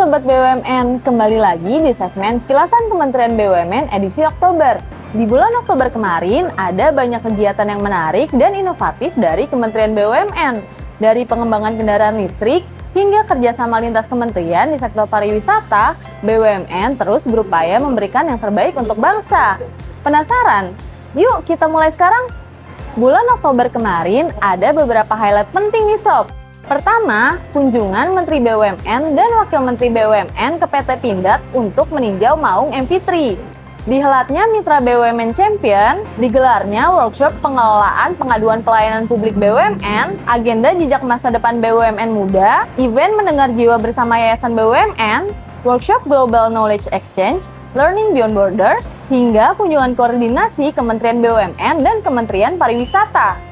Sobat BUMN, kembali lagi di segmen Kilasan Kementerian BUMN edisi Oktober. Di bulan Oktober kemarin, ada banyak kegiatan yang menarik dan inovatif dari Kementerian BUMN. Dari pengembangan kendaraan listrik, hingga kerjasama lintas kementerian di sektor pariwisata, BUMN terus berupaya memberikan yang terbaik untuk bangsa. Penasaran? Yuk kita mulai sekarang! Bulan Oktober kemarin, ada beberapa highlight penting nih Sob. Pertama, kunjungan Menteri BUMN dan Wakil Menteri BUMN ke PT Pindad untuk meninjau Maung MV3. Dihelatnya Mitra BUMN Champion, digelarnya workshop pengelolaan pengaduan pelayanan publik BUMN, agenda jejak masa depan BUMN muda, event mendengar jiwa bersama Yayasan BUMN, workshop Global Knowledge Exchange, Learning Beyond Borders, hingga kunjungan koordinasi Kementerian BUMN dan Kementerian Pariwisata.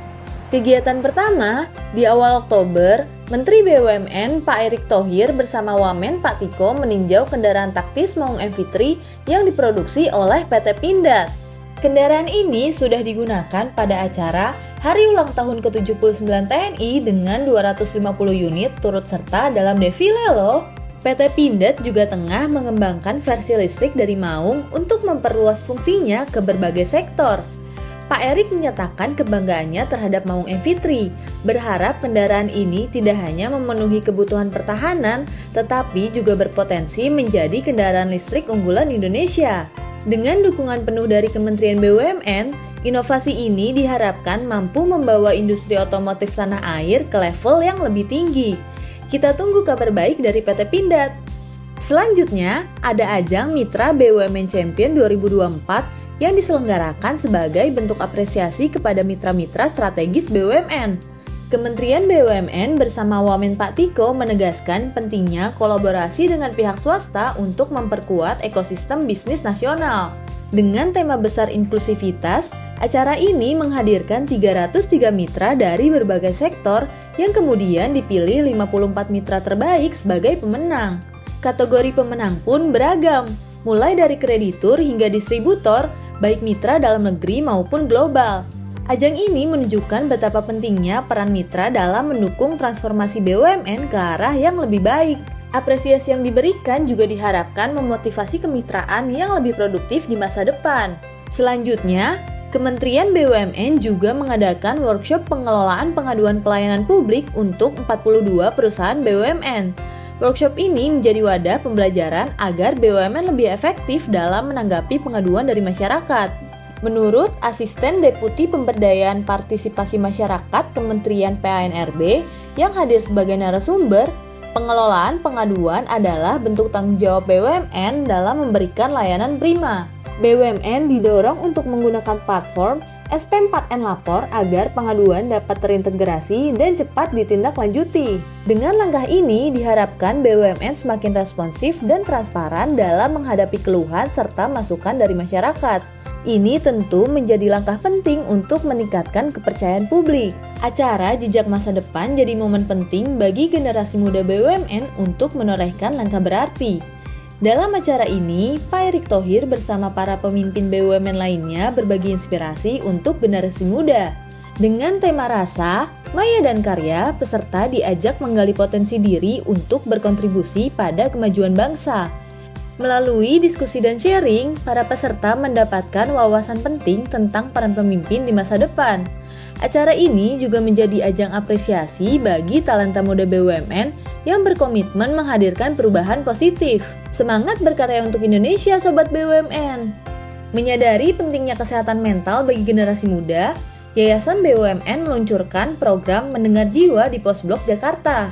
Kegiatan pertama, di awal Oktober, Menteri BUMN Pak Erick Thohir bersama Wamen Pak Tiko meninjau kendaraan taktis Maung MV3 yang diproduksi oleh PT Pindad. Kendaraan ini sudah digunakan pada acara Hari Ulang Tahun ke-79 TNI dengan 250 unit turut serta dalam defile loh. PT Pindad juga tengah mengembangkan versi listrik dari Maung untuk memperluas fungsinya ke berbagai sektor. Pak Erick menyatakan kebanggaannya terhadap Maung MV3, berharap kendaraan ini tidak hanya memenuhi kebutuhan pertahanan, tetapi juga berpotensi menjadi kendaraan listrik unggulan Indonesia. Dengan dukungan penuh dari Kementerian BUMN, inovasi ini diharapkan mampu membawa industri otomotif tanah air ke level yang lebih tinggi. Kita tunggu kabar baik dari PT Pindad. Selanjutnya, ada ajang Mitra BUMN Champion 2024 yang diselenggarakan sebagai bentuk apresiasi kepada mitra-mitra strategis BUMN. Kementerian BUMN bersama Wamen Pak Tiko menegaskan pentingnya kolaborasi dengan pihak swasta untuk memperkuat ekosistem bisnis nasional. Dengan tema besar inklusivitas, acara ini menghadirkan 303 mitra dari berbagai sektor yang kemudian dipilih 54 mitra terbaik sebagai pemenang. Kategori pemenang pun beragam, mulai dari kreditur hingga distributor, baik mitra dalam negeri maupun global. Ajang ini menunjukkan betapa pentingnya peran mitra dalam mendukung transformasi BUMN ke arah yang lebih baik. Apresiasi yang diberikan juga diharapkan memotivasi kemitraan yang lebih produktif di masa depan. Selanjutnya, Kementerian BUMN juga mengadakan workshop pengelolaan pengaduan pelayanan publik untuk 42 perusahaan BUMN. Workshop ini menjadi wadah pembelajaran agar BUMN lebih efektif dalam menanggapi pengaduan dari masyarakat. Menurut Asisten Deputi Pemberdayaan Partisipasi Masyarakat Kementerian PANRB yang hadir sebagai narasumber, pengelolaan pengaduan adalah bentuk tanggung jawab BUMN dalam memberikan layanan prima. BUMN didorong untuk menggunakan platform SP4N Lapor agar pengaduan dapat terintegrasi dan cepat ditindaklanjuti. Dengan langkah ini diharapkan BUMN semakin responsif dan transparan dalam menghadapi keluhan serta masukan dari masyarakat. Ini tentu menjadi langkah penting untuk meningkatkan kepercayaan publik. Acara Jejak Masa Depan jadi momen penting bagi generasi muda BUMN untuk menorehkan langkah berarti. Dalam acara ini, Pak Erick Thohir bersama para pemimpin BUMN lainnya berbagi inspirasi untuk generasi muda. Dengan tema rasa, maya dan karya, peserta diajak menggali potensi diri untuk berkontribusi pada kemajuan bangsa. Melalui diskusi dan sharing, para peserta mendapatkan wawasan penting tentang peran pemimpin di masa depan. Acara ini juga menjadi ajang apresiasi bagi talenta muda BUMN yang berkomitmen menghadirkan perubahan positif. Semangat berkarya untuk Indonesia, Sobat BUMN! Menyadari pentingnya kesehatan mental bagi generasi muda, Yayasan BUMN meluncurkan program Mendengar Jiwa di Posblok Jakarta.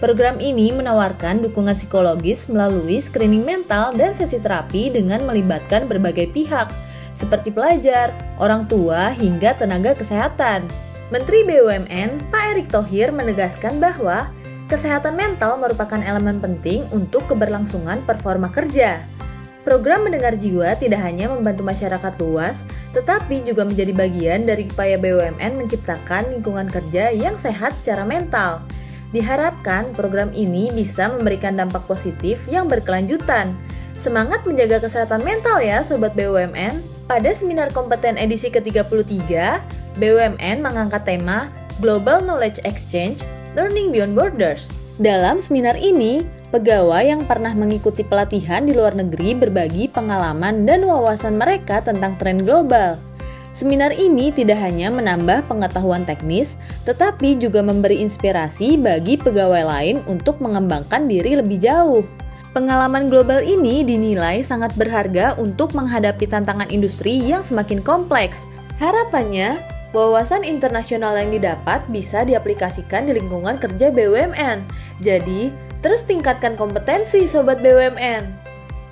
Program ini menawarkan dukungan psikologis melalui screening mental dan sesi terapi dengan melibatkan berbagai pihak, seperti pelajar, orang tua, hingga tenaga kesehatan. Menteri BUMN, Pak Erick Thohir menegaskan bahwa kesehatan mental merupakan elemen penting untuk keberlangsungan performa kerja. Program Mendengar Jiwa tidak hanya membantu masyarakat luas, tetapi juga menjadi bagian dari upaya BUMN menciptakan lingkungan kerja yang sehat secara mental. Diharapkan program ini bisa memberikan dampak positif yang berkelanjutan. Semangat menjaga kesehatan mental ya Sobat BUMN! Pada Seminar Kompeten edisi ke-33, BUMN mengangkat tema Global Knowledge Exchange, Learning Beyond Borders. Dalam seminar ini, pegawai yang pernah mengikuti pelatihan di luar negeri berbagi pengalaman dan wawasan mereka tentang tren global. Seminar ini tidak hanya menambah pengetahuan teknis, tetapi juga memberi inspirasi bagi pegawai lain untuk mengembangkan diri lebih jauh. Pengalaman global ini dinilai sangat berharga untuk menghadapi tantangan industri yang semakin kompleks. Harapannya, wawasan internasional yang didapat bisa diaplikasikan di lingkungan kerja BUMN. Jadi, terus tingkatkan kompetensi Sobat BUMN.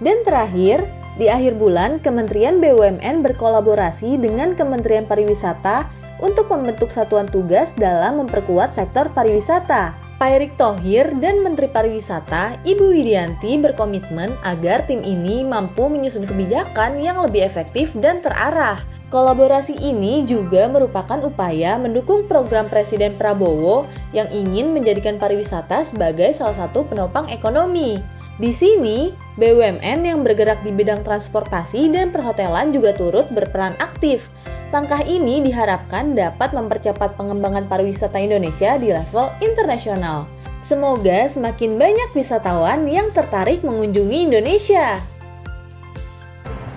Dan terakhir, di akhir bulan, Kementerian BUMN berkolaborasi dengan Kementerian Pariwisata untuk membentuk satuan tugas dalam memperkuat sektor pariwisata. Pak Erick Thohir dan Menteri Pariwisata, Ibu Widianti berkomitmen agar tim ini mampu menyusun kebijakan yang lebih efektif dan terarah. Kolaborasi ini juga merupakan upaya mendukung program Presiden Prabowo yang ingin menjadikan pariwisata sebagai salah satu penopang ekonomi. Di sini, BUMN yang bergerak di bidang transportasi dan perhotelan juga turut berperan aktif. Langkah ini diharapkan dapat mempercepat pengembangan pariwisata Indonesia di level internasional. Semoga semakin banyak wisatawan yang tertarik mengunjungi Indonesia.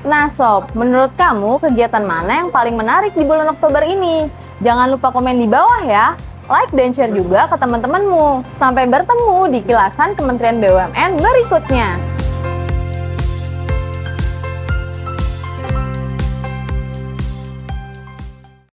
Nah Sob, menurut kamu kegiatan mana yang paling menarik di bulan Oktober ini? Jangan lupa komen di bawah ya. Like dan share juga ke teman-temanmu. Sampai bertemu di kilasan Kementerian BUMN berikutnya.